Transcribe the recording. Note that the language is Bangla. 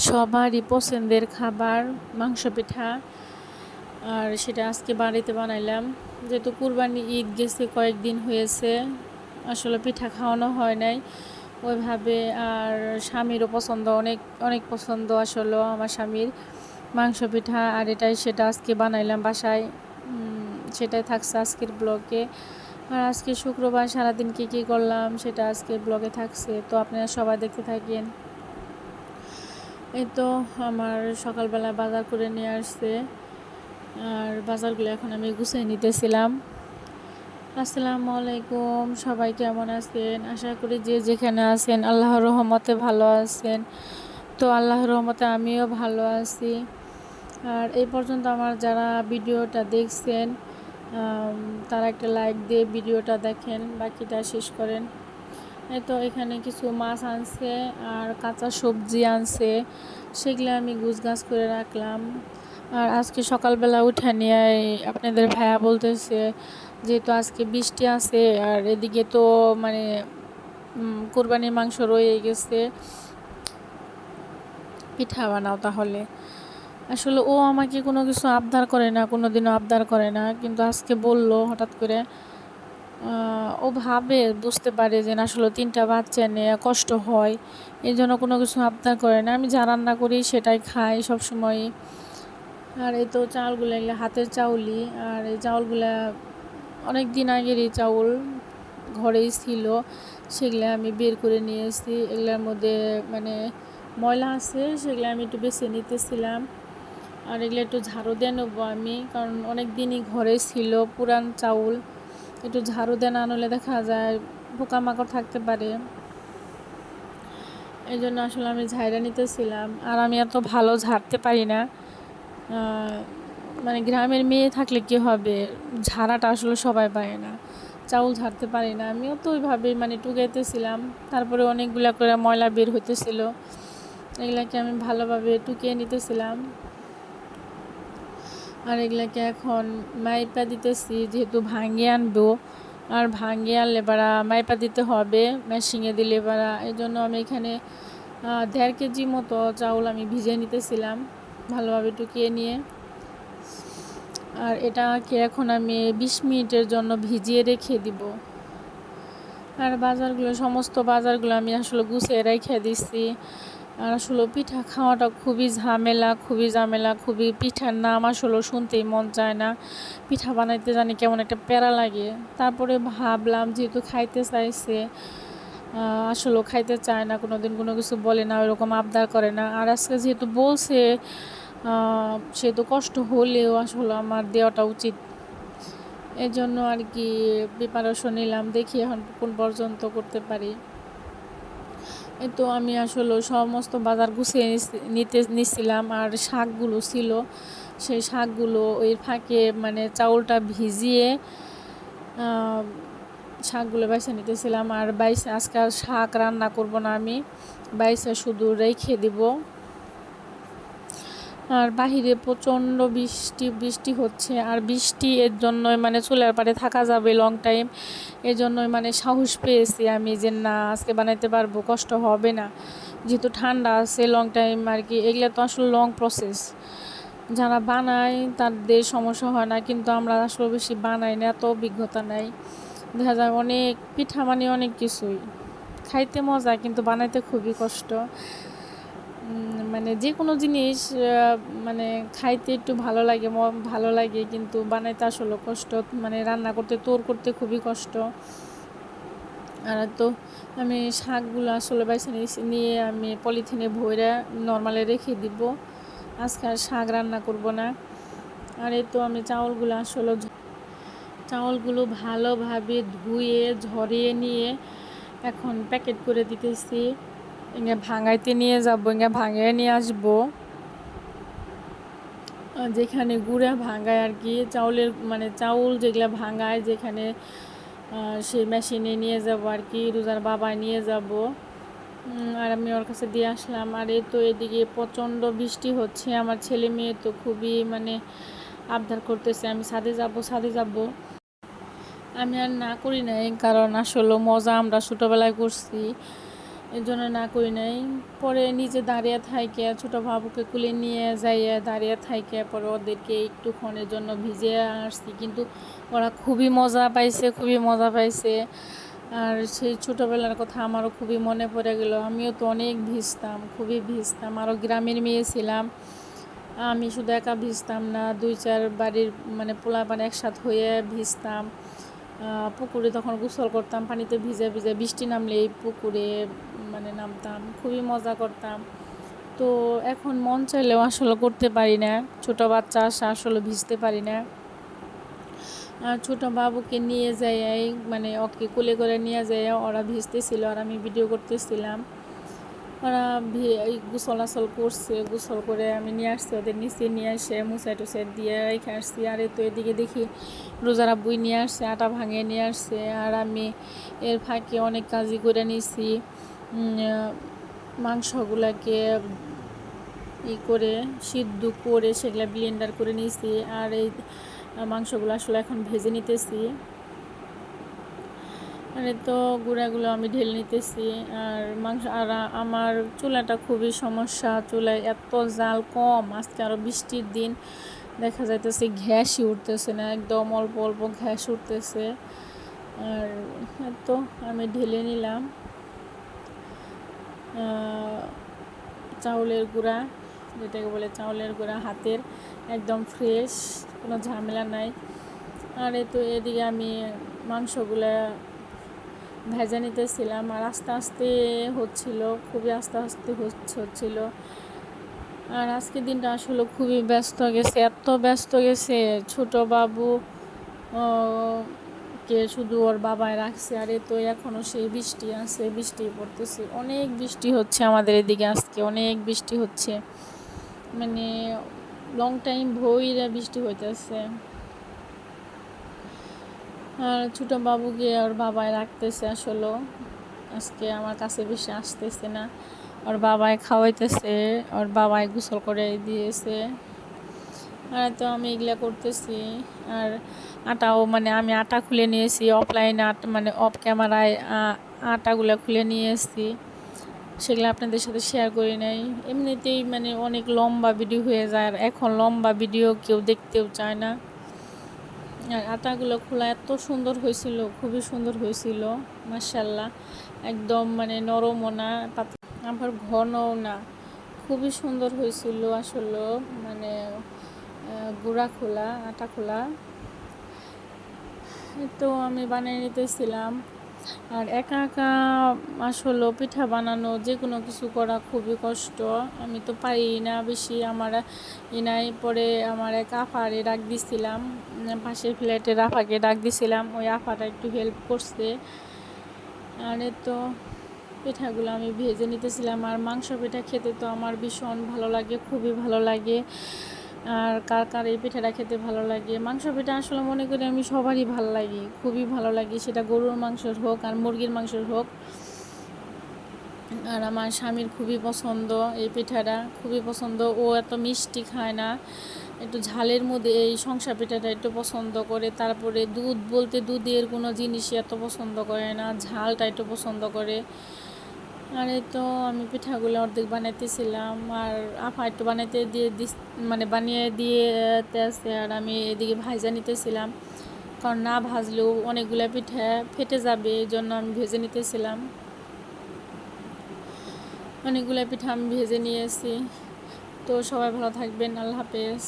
সবারই পছন্দের খাবার মাংস পিঠা। আর সেটা আজকে বাড়িতে বানাইলাম, যেহেতু কুরবানি ঈদ গেছে কয়েকদিন হয়েছে, আসলে পিঠা খাওয়ানো হয় নাই ওইভাবে। আর স্বামীরও পছন্দ, অনেক অনেক পছন্দ আসলে আমার স্বামীর মাংস পিঠা। আর সেটা আজকে বানাইলাম বাসায়, সেটাই থাকছে আজকের ব্লগে। আর আজকে শুক্রবার সারাদিন কী করলাম সেটা আজকের ব্লগে থাকছে, তো আপনারা সবাই দেখতে থাকেন। এই তো আমার সকালবেলা বাজার করে নিয়ে আসছে, আর বাজারগুলো এখন আমি গুছিয়ে নিতেছিলাম। আসসালামু আলাইকুম, সবাই কেমন আছেন? আশা করি যে যেখানে আছেন আল্লাহর রহমতে ভালো আছেন। তো আল্লাহর রহমতে আমিও ভালো আছি। আর এই পর্যন্ত আমার যারা ভিডিওটা দেখছেন তারা একটা লাইক দিয়ে ভিডিওটা দেখেন, বাকিটা শেষ করেন। এই তো এখানে কিছু মাছ আনছে আর কাঁচা সবজি আনছে, সেগুলো আমি গুছগাছ করে রাখলাম। আর আজকে সকালবেলা উঠে নিয়ে আপনাদের ভাইয়া বলতেছে যেহেতু আজকে বৃষ্টি আছে আর এদিকে তো মানে কোরবানির মাংস রয়ে গেছে, পিঠা বানাও তাহলে। আসলে ও আমাকে কোনো কিছু আবদার করে না, কোনো দিনও আবদার করে না, কিন্তু আজকে বলল হঠাৎ করে। ও ভাবে, বুঝতে পারে যে আসলে 3টা বাচ্চা নিয়ে কষ্ট হয়, এই জন্য কোনো কিছু আবদার করে না। আমি যা রান্না করি সেটাই খাই সবসময়ই। আর এই তো চাউলগুলো এগুলো হাতের চাউলই, আর এই চাউলগুলা অনেক দিন আগেরই চাউল ঘরেই ছিল, সেগুলো আমি বের করে নিয়ে এসেছি। এগুলোর মধ্যে মানে ময়লা আছে, সেগুলো আমি একটু বেছে নিতেছিলাম। আর এগুলো একটু ঝাড়ু দিয়ে নেবো আমি, কারণ অনেক দিনই ঘরে ছিল পুরান চাউল, একটু ঝাড়ু দিয়ে না আনলে দেখা যায় পোকামাকড় থাকতে পারে, এই জন্য আসলে আমি ঝাড়া নিতেছিলাম। আর আমি এত ভালো ঝাড়তে পারি না, মানে গ্রামের মেয়ে থাকলে কি হবে, ঝাড়াটা আসলে সবাই পায় না, চাউল ঝাড়তে পারি না আমিও। তো ওইভাবে মানে টুকাইতেছিলাম, তারপরে অনেকগুলা করে ময়লা বের হইতেছিল, এগুলাকে আমি ভালোভাবে টুকিয়ে নিতেছিলাম। আর এগুলাকে এখন মাইপা দিতেছি, যেহেতু ভাঙিয়ে আনবো, আর ভাঙিয়ে আনলে বারা মাইপা দিতে হবে, মেশিনে দিলে বারা। এই জন্য আমি এখানে 1.5 কেজি মতো চাউল আমি ভিজিয়ে নিতেছিলাম ভালোভাবে টুকিয়ে নিয়ে। আর এটাকে এখন আমি 20 মিনিটের জন্য ভিজিয়ে রেখে দিব। আর সমস্ত বাজারগুলো আমি আসলে গুছিয়ে রেখে দিচ্ছি। আর আসলে পিঠা খাওয়াটা খুবই ঝামেলা, খুবই পিঠার নাম আসলে শুনতেই মন চায় না, পিঠা বানাইতে জানি কেমন একটা প্যারা লাগে। তারপরে ভাবলাম যেহেতু খাইতে চাইছে, আসলে খাইতে চায় না, কোনো দিন কোনো কিছু বলে না, ওইরকম আবদার করে না। আর আজকে যেহেতু বলছে, সেহেতু কষ্ট হলেও আসলে আমার দেওয়াটা উচিত, এই জন্য আর কি প্রিপারেশন নিলাম, দেখি এখন কোন পর্যন্ত করতে পারি। এই তো আমি আসলে সমস্ত বাজার গুছিয়ে নিছিলাম, আর শাকগুলো ছিল, সেই শাকগুলো ওই ফাঁকে মানে চাউলটা ভিজিয়ে শাকগুলো বাইছে নিতেছিলাম। আর আজকে আর শাক রান্না করব না, আমি বাইছে শুধু রেখে দিব। আর বাহিরে প্রচণ্ড বৃষ্টি হচ্ছে, আর বৃষ্টি এর জন্যই মানে চুলার পাড়ে থাকা যাবে লং টাইম, এই জন্যই মানে সাহস পেয়েছি আমি যে না আজকে বানাইতে পারবো, কষ্ট হবে না, যেহেতু ঠান্ডা আছে লং টাইম আর কি। এগুলো তো আসলে লং প্রসেস, যারা বানায় তাদের সমস্যা হয় না, কিন্তু আমরা আসলে বেশি বানাই না, এত অভিজ্ঞতা নাই। দেখা যায় অনেক পিঠা মানে অনেক কিছুই খাইতে মজা, কিন্তু বানাইতে খুবই কষ্ট। মানে যে কোনো জিনিস মানে খাইতে একটু ভালো লাগে, কিন্তু বানাইতে আসলে কষ্ট, মানে রান্না করতে করতে খুবই কষ্ট। আর তো আমি শাকগুলো আসলে বাইছে নিয়ে আমি পলিথিনে ভরে নর্মালে রেখে দিব, আজকে আর শাক রান্না করব না। আর এই তো আমি চাউলগুলো ভালোভাবে ধুয়ে ঝরিয়ে নিয়ে এখন প্যাকেট করে দিতেছি, ভাঙাইতে নিয়ে যাবো, ভাঙিয়ে নিয়ে আসবো, যেখানে গুঁড়া ভাঙায় আর কি, চাউল যেগুলো ভাঙায় যেখানে, সেই মেশিনে নিয়ে যাব আর কি, রোজার বাবা নিয়ে যাব। আর আমি ওর কাছে দিয়ে আসলাম। আর এই তো এদিকে প্রচণ্ড বৃষ্টি হচ্ছে, আমার ছেলে মেয়ে তো খুবই মানে আবদার করতেছে আমি ছাদে যাব। আমি আর না করি নাই, কারণ আসলে মজা আমরা ছোটোবেলায় করছি, এর জন্য না করি নাই। পরে নিজে দাঁড়িয়ে থাইকে ছোটো বাবুকে কুলে নিয়ে যাইয়া দাঁড়িয়ে থাইকে পরে ওদেরকে একটুক্ষণের জন্য ভিজিয়ে আসছি, কিন্তু ওরা খুবই মজা পাইছে, খুবই মজা পাইছে। আর সেই ছোটোবেলার কথা আমারও খুবই মনে পড়ে গেল। আমিও তো অনেক ভিজতাম, খুবই ভিজতাম। আরও গ্রামের মেয়ে ছিলাম, আমি শুধু একা ভিজতাম না, 2-4 বাড়ির মানে পোলাপান একসাথে হয়ে ভিজতাম। পুকুরে তখন গোসল করতাম, পানিতে ভিজে ভিজে, বৃষ্টি নামলে এই পুকুরে মানে নামতাম, খুবই মজা করতাম। তো এখন মন চাইলেও আসলে করতে পারি না, ছোটো বাচ্চা আসলে ভিজতে পারি না। আর ছোটো বাবুকে নিয়ে যাই, মানে ওকে কোলে করে নিয়ে যাই, ওরা ভিজতেছিল আর আমি ভিডিও করতেছিলাম। ওরা গোসল আসল করছে, গোসল করে আমি নিয়ে আসছি, ওদের নিচে নিয়ে এসে মুসাই টুসাই দিয়ে রেখে আসছি। আর তো এদিকে দেখি রোজার আব্বুই নিয়ে আসছে, আটা ভাঙিয়ে নিয়ে আসছে, আর আমি এর ফাঁকে অনেক কাজই করে নিয়েছি। মাংসগুলাকে করে সিদ্ধ করে সেগুলা ব্লেন্ডার করে নিয়েছি, আর এই মাংসগুলো আসলে এখন ভেজে নিতেছি। মানে তো গুঁড়াগুলো আমি ঢেলে নিতেছি। আর মাংস, আর আমার চুলাটা খুবই সমস্যা, চুলায় এত জাল কম। আজকে আরও বৃষ্টির দিন, দেখা যাইতেছে ঘ্যাসই উঠতেছে না, একদম অল্প অল্প ঘ্যাস উঠতেছে। আর তো আমি ঢেলে নিলাম চাউলের গুঁড়া, যেটাকে বলে চাউলের গুঁড়া, হাতের, একদম ফ্রেশ, কোনো ঝামেলা নাই। আর তো এদিকে আমি মাংসগুলা ভেজে নিতেছিলাম, আর আস্তে আস্তে হচ্ছিল, খুবই আস্তে আস্তে হচ্ছিল। আর আজকের দিনটা আসলে খুবই ব্যস্ত গেছে, এত ব্যস্ত গেছে। ছোট বাবু কে শুধু ওর বাবায় রাখছে, আর তো এখনও সেই বৃষ্টি আছে, বৃষ্টি পড়তেছে, অনেক বৃষ্টি হচ্ছে আমাদের এদিকে, আজকে অনেক বৃষ্টি হচ্ছে, মানে লং টাইম ভইরা বৃষ্টি হইতেছে। আর ছোটো বাবুকে ওর বাবায় রাখতেছে, আসলে আজকে আমার কাছে বেশি আসতেছে না, ওর বাবায় খাওয়াইতেছে, ওর বাবায় গোসল করে দিয়েছে। আর তো আমি এগুলা করতেছি। আর আটাও, মানে আমি আটা খুলে নিয়েছি অফলাইন, মানে অফ ক্যামেরায় আটাগুলো খুলে নিয়ে এসেছি, সেগুলো আপনাদের সাথে শেয়ার করি নাই। এমনিতেই মানে অনেক লম্বা ভিডিও হয়ে যায়, আর এখন লম্বা ভিডিও কেউ দেখতেও চায় না। আর আটাগুলো খোলা এত সুন্দর হয়েছিল, খুবই সুন্দর হয়েছিল মাশাআল্লাহ, একদম মানে নরমও না, আবার ঘনও না, খুবই সুন্দর হয়েছিল আসলে, মানে গুঁড়া খোলা, আটা খোলা। তো আমি বানিয়ে নিতেছিলাম। আর একা একা আসলে পিঠা বানানো, যে কোনো কিছু করা খুবই কষ্ট, আমি তো পারি না বেশি, আমার নাই। পরে আমার এক আফারে ডাক দিছিলাম, পাশের ফ্ল্যাটের আফাকে ডাক দিছিলাম, ওই আফাটা একটু হেল্প করছে। আর তো পিঠাগুলো আমি ভেজে নিতেছিলাম। আর মাংস পিঠা খেতে তো আমার ভীষণ ভালো লাগে, খুবই ভালো লাগে। আর কার কার এই পিঠাটা খেতে ভালো লাগে। মাংস পিঠা আসলে মনে করি আমি সবারই ভালো লাগে, খুবই ভালো লাগে, সেটা গরুর মাংসের হোক আর মুরগির মাংসের হোক। আর আমার স্বামীর খুবই পছন্দ এই পিঠাটা, খুবই পছন্দ। ও এত মিষ্টি খায় না, একটু ঝালের মধ্যে এই সংসা পিঠাটা একটু পছন্দ করে। তারপরে দুধ বলতে দুধের কোনো জিনিসই এত পছন্দ করে না, ঝালটা একটু পছন্দ করে। আর তো আমি পিঠাগুলো অর্ধেক বানাইতেছিলাম, আর আপা একটু বানাইতে দিয়ে মানে বানিয়ে দিয়েতে আছে, আর আমি এদিকে ভাজা নিতেছিলাম, কারণ না ভাজলেও অনেকগুলো পিঠা ফেটে যাবে, এই জন্য আমি ভেজে নিতেছিলাম। অনেকগুলো পিঠা আমি ভেজে নিয়েছি। তো সবাই ভালো থাকবেন, আল্লাহ হাফেজ।